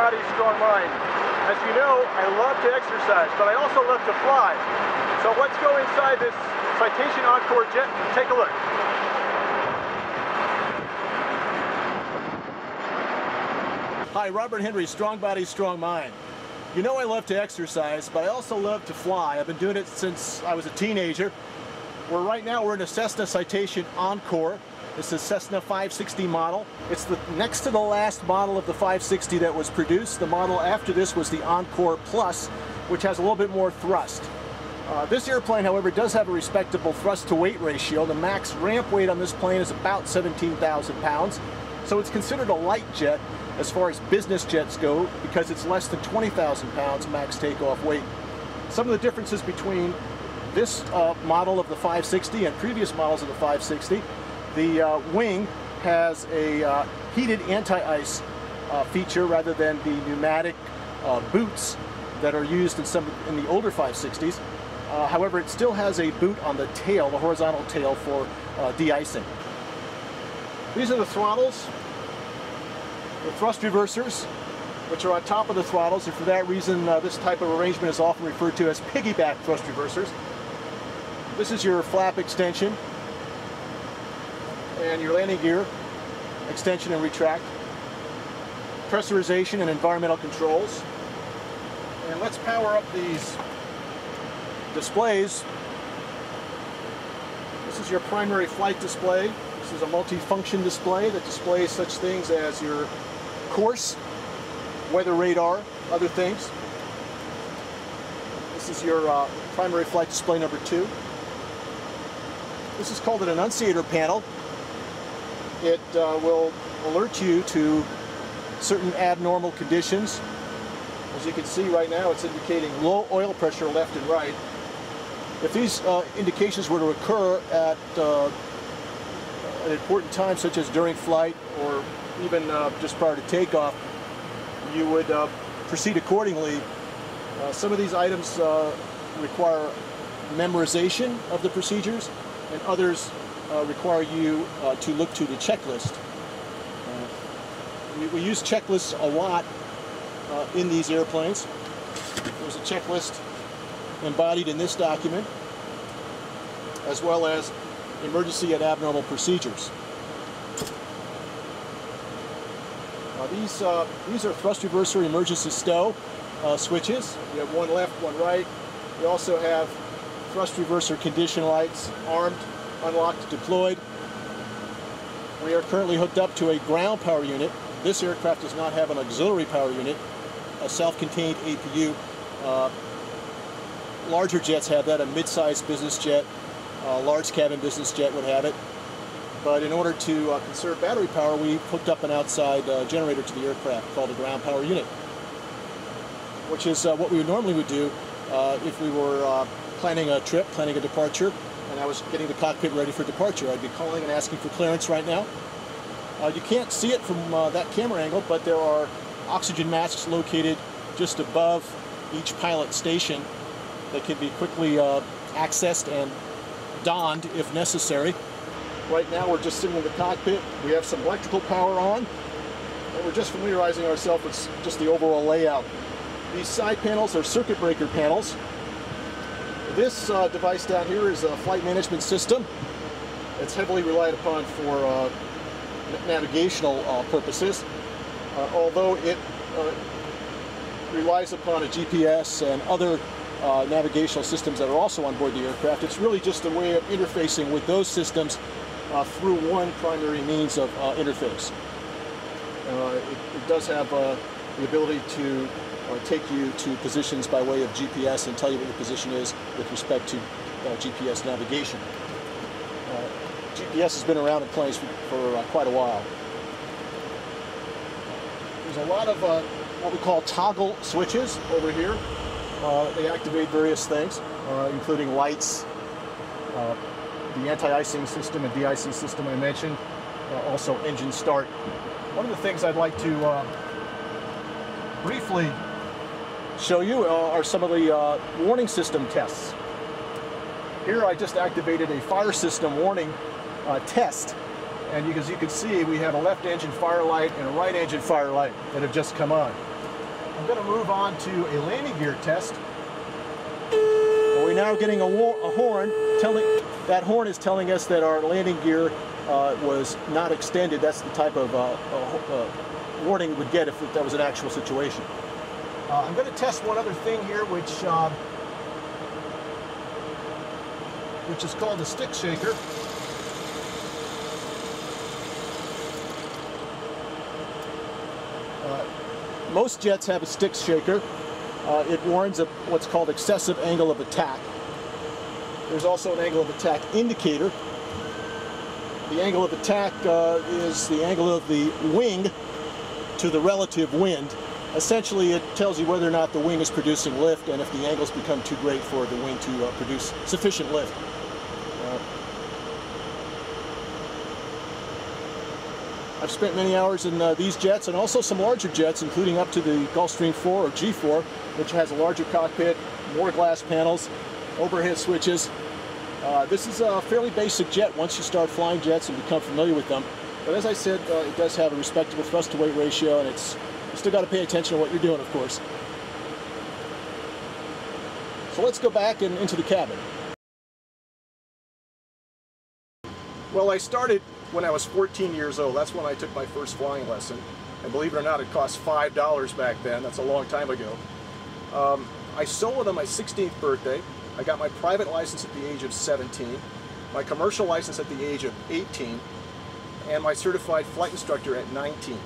body, strong mind. As you know, I love to exercise, but I also love to fly. So let's go inside this Citation Encore jet and take a look. Hi, Robert Henry, strong body, strong mind. You know I love to exercise, but I also love to fly. I've been doing it since I was a teenager. Right now we're in a Cessna Citation Encore. It's a Cessna 560 model. It's the next to the last model of the 560 that was produced. The model after this was the Encore Plus, which has a little bit more thrust. This airplane, however, does have a respectable thrust to weight ratio. The max ramp weight on this plane is about 17,000 pounds. So it's considered a light jet as far as business jets go because it's less than 20,000 pounds max takeoff weight. Some of the differences between this model of the 560 and previous models of the 560, the wing has a heated anti-ice feature rather than the pneumatic boots that are used in the older 560s. However, it still has a boot on the tail, the horizontal tail, for de-icing. These are the throttles, the thrust reversers, which are on top of the throttles, and for that reason this type of arrangement is often referred to as piggyback thrust reversers. This is your flap extension and your landing gear extension and retract, pressurization and environmental controls. And let's power up these displays. This is your primary flight display. This is a multi-function display that displays such things as your course, weather radar, other things. This is your primary flight display number 2. This is called an annunciator panel. It will alert you to certain abnormal conditions. As you can see right now, it's indicating low oil pressure left and right. If these indications were to occur at an important time, such as during flight or even just prior to takeoff, you would proceed accordingly. Some of these items require memorization of the procedures, and others require you to look to the checklist. We use checklists a lot in these airplanes. There's a checklist embodied in this document, as well as emergency and abnormal procedures. These are thrust reverser emergency stow switches. You have one left, one right. You also have thrust reverser condition lights, armed, unlocked, deployed. We are currently hooked up to a ground power unit. This aircraft does not have an auxiliary power unit, a self-contained APU. Larger jets have that. A mid-sized business jet, a large cabin business jet would have it. But in order to conserve battery power, we hooked up an outside generator to the aircraft called a ground power unit, which is what we normally would do if we were planning a trip, planning a departure, and I was getting the cockpit ready for departure. I'd be calling and asking for clearance right now. You can't see it from that camera angle, but there are oxygen masks located just above each pilot station that can be quickly accessed and donned if necessary. Right now we're just sitting in the cockpit. We have some electrical power on, and we're just familiarizing ourselves with just the overall layout. These side panels are circuit breaker panels. This device down here is a flight management system. It's heavily relied upon for navigational purposes, although it relies upon a GPS and other navigational systems that are also on board the aircraft. It's really just a way of interfacing with those systems through one primary means of interface. It does have the ability to take you to positions by way of GPS and tell you what your position is with respect to GPS navigation. GPS has been around in planes for quite a while. There's a lot of what we call toggle switches over here. They activate various things, including lights, the anti-icing system and de-icing system I mentioned, also engine start. One of the things I'd like to briefly show you are some of the warning system tests. Here I just activated a fire system warning test, and as you can see, we have a left engine fire light and a right engine fire light that have just come on. I'm going to move on to a landing gear test. We're now getting a horn. That horn is telling us that our landing gear was not extended. That's the type of warning we would get if that was an actual situation. I'm going to test one other thing here, which is called a stick shaker. Most jets have a stick shaker. It warns of what's called excessive angle of attack. There's also an angle of attack indicator. The angle of attack is the angle of the wing to the relative wind. Essentially, it tells you whether or not the wing is producing lift and if the angles become too great for the wing to produce sufficient lift. I've spent many hours in these jets and also some larger jets, including up to the Gulfstream 4 or G4, which has a larger cockpit, more glass panels, overhead switches. This is a fairly basic jet once you start flying jets and become familiar with them. But as I said, it does have a respectable thrust-to-weight ratio, and you still got to pay attention to what you're doing, of course. So let's go back and into the cabin. Well, I started when I was 14 years old. That's when I took my first flying lesson. And believe it or not, it cost $5 back then. That's a long time ago. I soloed on my 16th birthday. I got my private license at the age of 17, my commercial license at the age of 18, and my certified flight instructor at 19.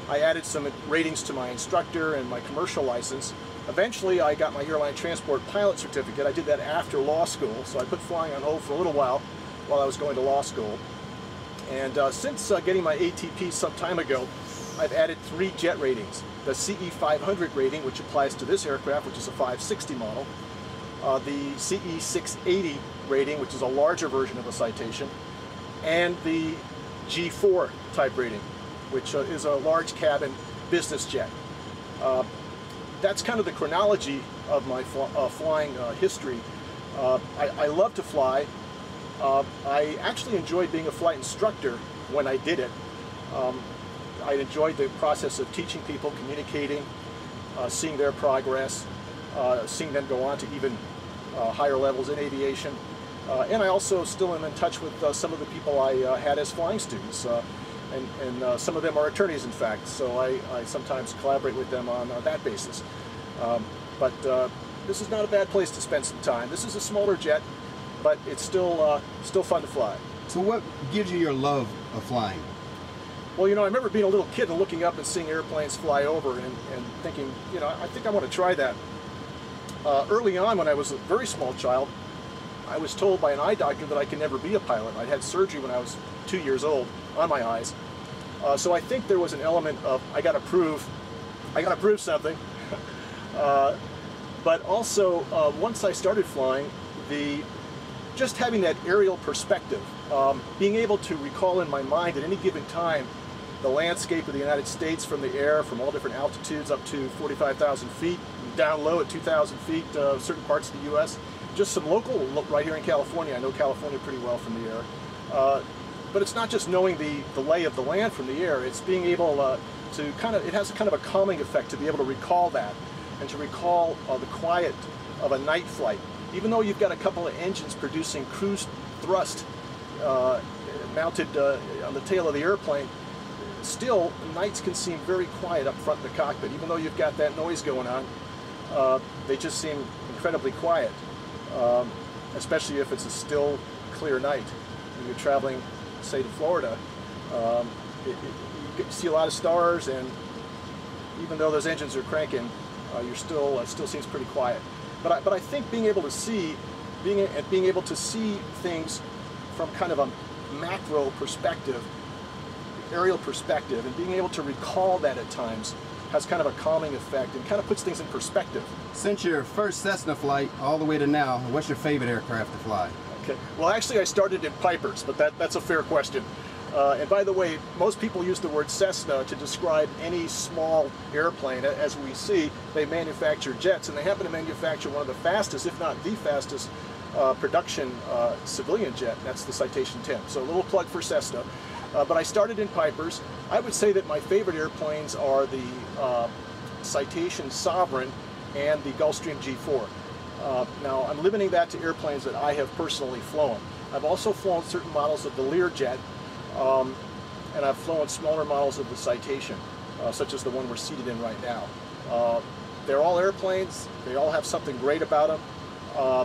I added some ratings to my instructor and my commercial license. Eventually, I got my airline transport pilot certificate. I did that after law school, so I put flying on hold for a little while I was going to law school. And since getting my ATP some time ago, I've added 3 jet ratings. The CE 500 rating, which applies to this aircraft, which is a 560 model. The CE 680 rating, which is a larger version of a Citation. And the G4 type rating, which is a large cabin business jet. That's kind of the chronology of my flying history. I love to fly. I actually enjoyed being a flight instructor when I did it. I enjoyed the process of teaching people, communicating, seeing their progress, seeing them go on to even higher levels in aviation. And I also still am in touch with some of the people I had as flying students. And some of them are attorneys, in fact, so I sometimes collaborate with them on that basis. But this is not a bad place to spend some time. This is a smaller jet, but it's still fun to fly. So what gives you your love of flying? Well, you know, I remember being a little kid and looking up and seeing airplanes fly over and thinking, you know, I think I want to try that. Early on, when I was a very small child, I was told by an eye doctor that I could never be a pilot. I had surgery when I was 2 years old on my eyes. So I think there was an element of, I got to prove something. But also, once I started flying, just having that aerial perspective, being able to recall in my mind at any given time the landscape of the United States from the air, from all different altitudes up to 45,000 feet, down low at 2,000 feet, certain parts of the U.S. Just some local right here in California. I know California pretty well from the air. But it's not just knowing the lay of the land from the air, it's being able to it has a kind of a calming effect to be able to recall that and to recall the quiet of a night flight. Even though you've got a couple of engines producing cruise thrust mounted on the tail of the airplane, still nights can seem very quiet up front in the cockpit. Even though you've got that noise going on, they just seem incredibly quiet, especially if it's a still, clear night. When you're traveling, say, to Florida, you see a lot of stars, and even though those engines are cranking, you're still seems pretty quiet. But I think being able to see things from kind of a macro perspective, aerial perspective, and being able to recall that at times has kind of a calming effect and kind of puts things in perspective. Since your first Cessna flight all the way to now, what's your favorite aircraft to fly? Okay. Well, actually, I started in Pipers, but that's a fair question. And by the way, most people use the word Cessna to describe any small airplane. As we see, they manufacture jets, and they happen to manufacture one of the fastest, if not the fastest, production civilian jet. That's the Citation 10. So a little plug for Cessna. But I started in Pipers. I would say that my favorite airplanes are the Citation Sovereign and the Gulfstream G4. Now I'm limiting that to airplanes that I have personally flown. I've also flown certain models of the Learjet, and I've flown smaller models of the Citation, such as the one we're seated in right now. They're all airplanes, they all have something great about them,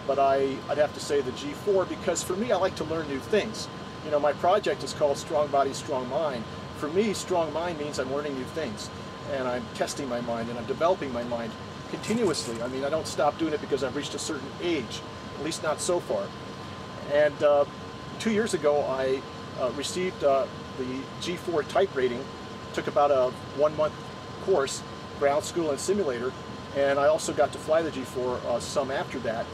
but I'd have to say the G4, because for me I like to learn new things. You know, my project is called Strong Body, Strong Mind. For me, strong mind means I'm learning new things, and I'm testing my mind, and I'm developing my mind continuously. I mean, I don't stop doing it because I've reached a certain age, at least not so far. And 2 years ago, I received the G4 type rating, took about a 1-month course, ground school and simulator, and I also got to fly the G4 some after that.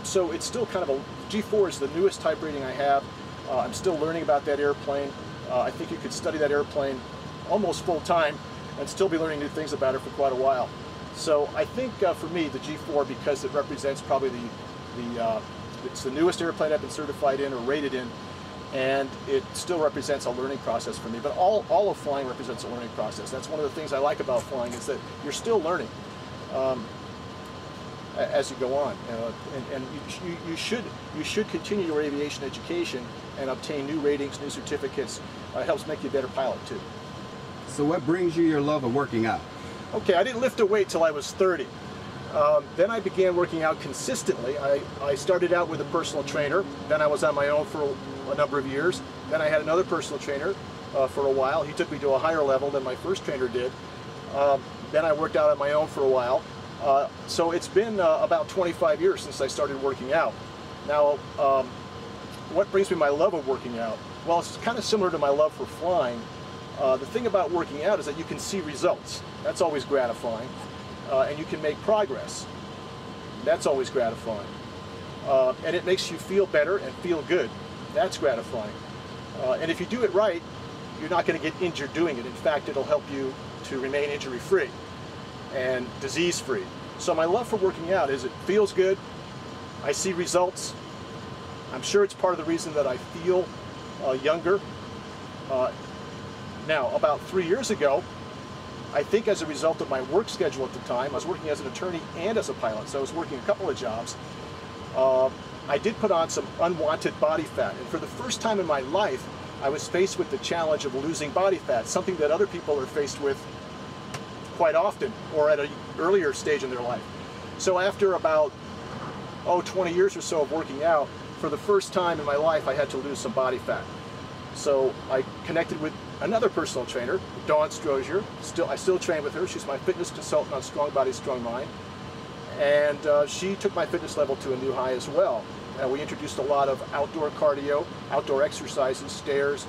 So it's still kind of a, G4 is the newest type rating I have. I'm still learning about that airplane. I think you could study that airplane almost full time and still be learning new things about it for quite a while. So I think for me, the G4, because it represents probably it's the newest airplane I've been certified in or rated in, and it still represents a learning process for me. But all of flying represents a learning process. That's one of the things I like about flying, is that you're still learning as you go on, and you should continue your aviation education and obtain new ratings, new certificates. It helps make you a better pilot too. So what brings you your love of working out? Okay, I didn't lift a weight till I was 30. Then I began working out consistently. I started out with a personal trainer, then I was on my own for a number of years. Then I had another personal trainer for a while. He took me to a higher level than my first trainer did. Then I worked out on my own for a while. So it's been about 25 years since I started working out. Now, what brings me my love of working out? Well, it's kind of similar to my love for flying. The thing about working out is that you can see results. That's always gratifying. And you can make progress. That's always gratifying. And it makes you feel better and feel good. That's gratifying. And if you do it right, you're not going to get injured doing it. In fact, it'll help you to remain injury-free and disease-free. So my love for working out is it feels good, I see results. I'm sure it's part of the reason that I feel younger. Now, about 3 years ago, I think as a result of my work schedule at the time, I was working as an attorney and as a pilot, so I was working a couple of jobs. I did put on some unwanted body fat, and for the first time in my life, I was faced with the challenge of losing body fat, something that other people are faced with quite often or at an earlier stage in their life. So after about 20 years or so of working out, for the first time in my life I had to lose some body fat. So I connected with another personal trainer, Dawn Strozier. I still train with her. She's my fitness consultant on Strong Body, Strong Mind. And she took my fitness level to a new high as well. We introduced a lot of outdoor cardio, outdoor exercises, stairs,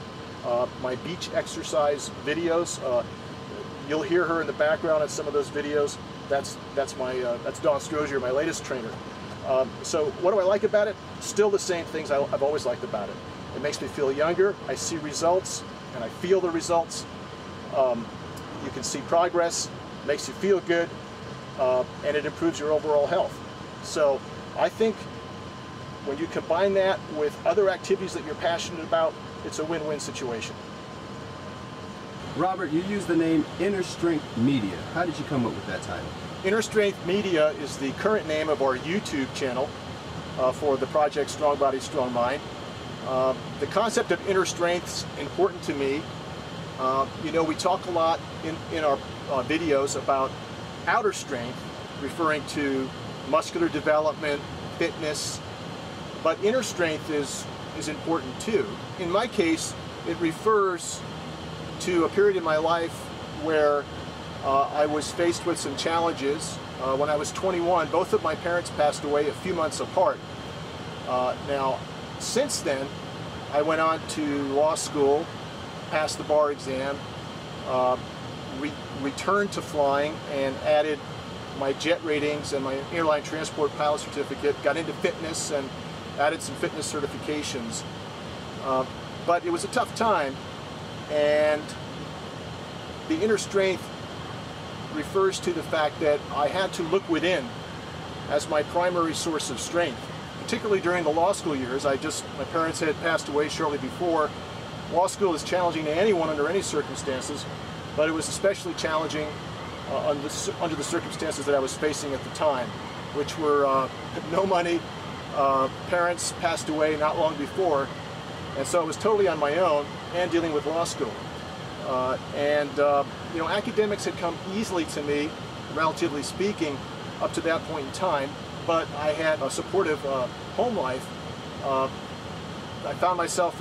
my beach exercise videos. You'll hear her in the background in some of those videos. That's Dawn Strozier, my latest trainer. So what do I like about it? Still the same things I've always liked about it. It makes me feel younger. I see results, and I feel the results. You can see progress, makes you feel good, and it improves your overall health. So I think when you combine that with other activities that you're passionate about, it's a win-win situation. Robert, you use the name Inner Strength Media. How did you come up with that title? Inner Strength Media is the current name of our YouTube channel for the project Strong Body, Strong Mind. The concept of inner strength is important to me. You know, we talk a lot in our videos about outer strength, referring to muscular development, fitness, but inner strength is important too. In my case, it refers to a period in my life where I was faced with some challenges. When I was 21, both of my parents passed away a few months apart. Now, since then, I went on to law school, passed the bar exam, returned to flying and added my jet ratings and my airline transport pilot certificate, got into fitness and added some fitness certifications. But it was a tough time, and the inner strength refers to the fact that I had to look within as my primary source of strength. Particularly during the law school years, my parents had passed away shortly before. Law school is challenging to anyone under any circumstances, but it was especially challenging under the circumstances that I was facing at the time, which were no money, parents passed away not long before, and so I was totally on my own and dealing with law school. You know, academics had come easily to me, relatively speaking, up to that point in time, but I had a supportive home life. I found myself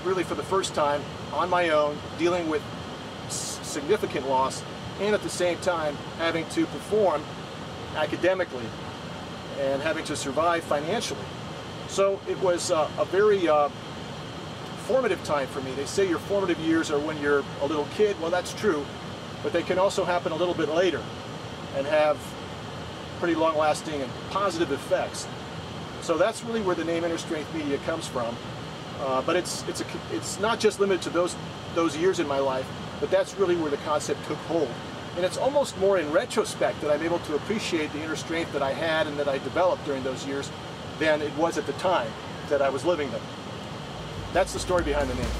really for the first time on my own, dealing with significant loss, and at the same time having to perform academically and having to survive financially. So it was a very formative time for me. They say your formative years are when you're a little kid. Well, that's true, but they can also happen a little bit later and have pretty long-lasting and positive effects. So that's really where the name Inner Strength Media comes from. But it's not just limited to those years in my life, but that's really where the concept took hold. And it's almost more in retrospect that I'm able to appreciate the inner strength that I had and that I developed during those years than it was at the time that I was living them. That's the story behind the name.